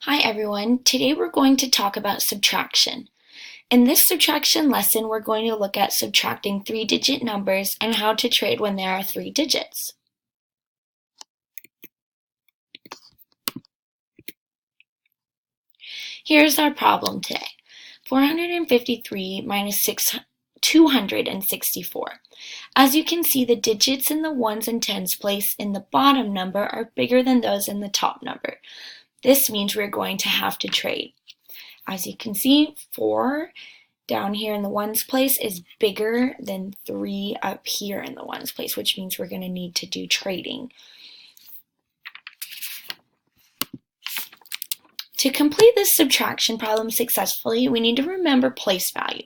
Hi everyone, today we're going to talk about subtraction. In this subtraction lesson, we're going to look at subtracting three-digit numbers and how to trade when there are three digits. Here's our problem today. 453 minus 264. As you can see, the digits in the ones and tens placed in the bottom number are bigger than those in the top number. This means we're going to have to trade. As you can see, 4 down here in the ones place is bigger than 3 up here in the ones place, which means we're going to need to do trading. To complete this subtraction problem successfully, we need to remember place value.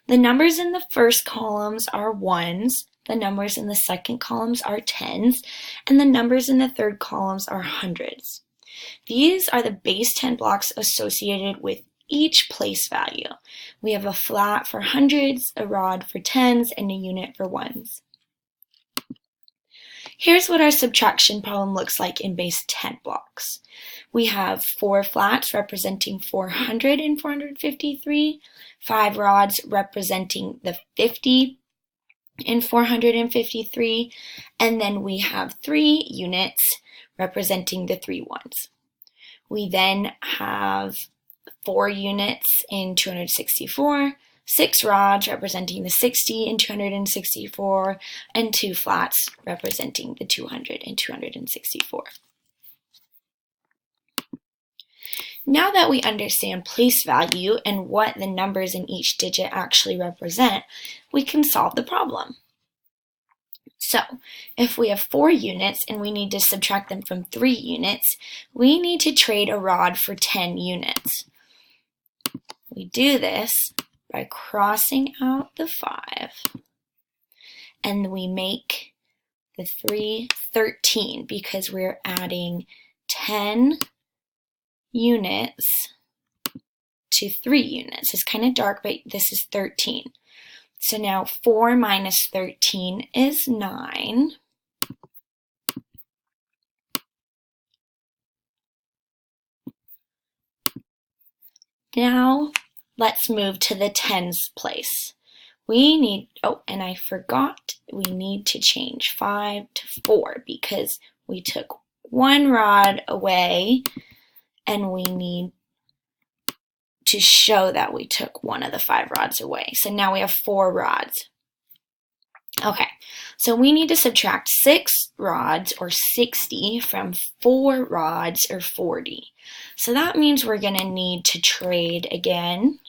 The numbers in the first columns are ones, the numbers in the second columns are tens, and the numbers in the third columns are hundreds. These are the base 10 blocks associated with each place value. We have a flat for hundreds, a rod for tens, and a unit for ones. Here's what our subtraction problem looks like in base 10 blocks. We have 4 flats representing 400 and 453, 5 rods representing the 50 and 453, and then we have 3 units representing the 3 ones. We then have 4 units in 264, 6 rods representing the 60 and 264, and 2 flats representing the 200 and 264. Now that we understand place value and what the numbers in each digit actually represent, we can solve the problem. So, if we have 4 units and we need to subtract them from 3 units, we need to trade a rod for 10 units. We do this by crossing out the 5, and we make the 3 13 because we're adding 10 units to 3 units. It's kind of dark, but this is 13. So now 4 minus 13 is 9. Now let's move to the tens place. We need, and I forgot, we need to change 5 to 4 because we took 1 rod away and we need to show that we took one of the 5 rods away. So now we have 4 rods. Okay, so we need to subtract 6 rods or 60 from 4 rods or 40. So that means we're going to need to trade again.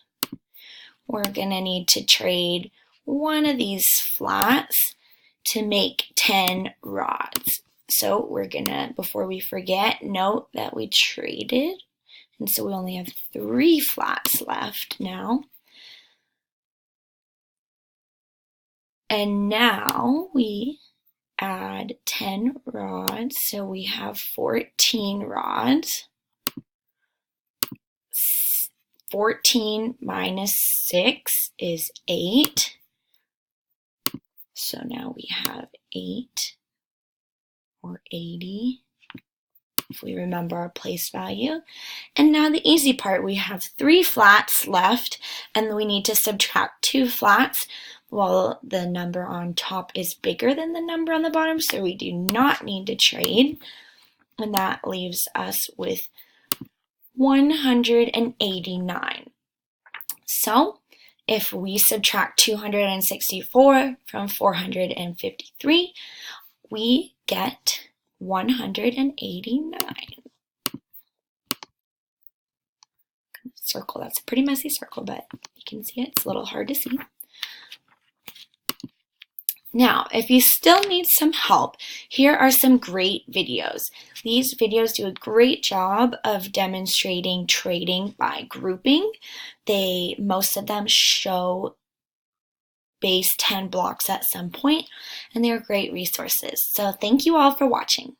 We're going to need to trade one of these flats to make 10 rods. So we're going to, before we forget, note that we traded. And so we only have 3 flats left now. And now we add 10 rods, so we have 14 rods. 14 minus 6 is 8. So now we have 8 or 80. If we remember our place value. And now the easy part, we have 3 flats left and we need to subtract 2 flats. Well, the number on top is bigger than the number on the bottom, so we do not need to trade. And that leaves us with 189. So if we subtract 264 from 453, we get 189. Circle, that's a pretty messy circle, but you can see it's a little hard to see. Now, if you still need some help, here are some great videos. These videos do a great job of demonstrating trading by grouping. Most of them show base 10 blocks at some point, and they're great resources. So thank you all for watching.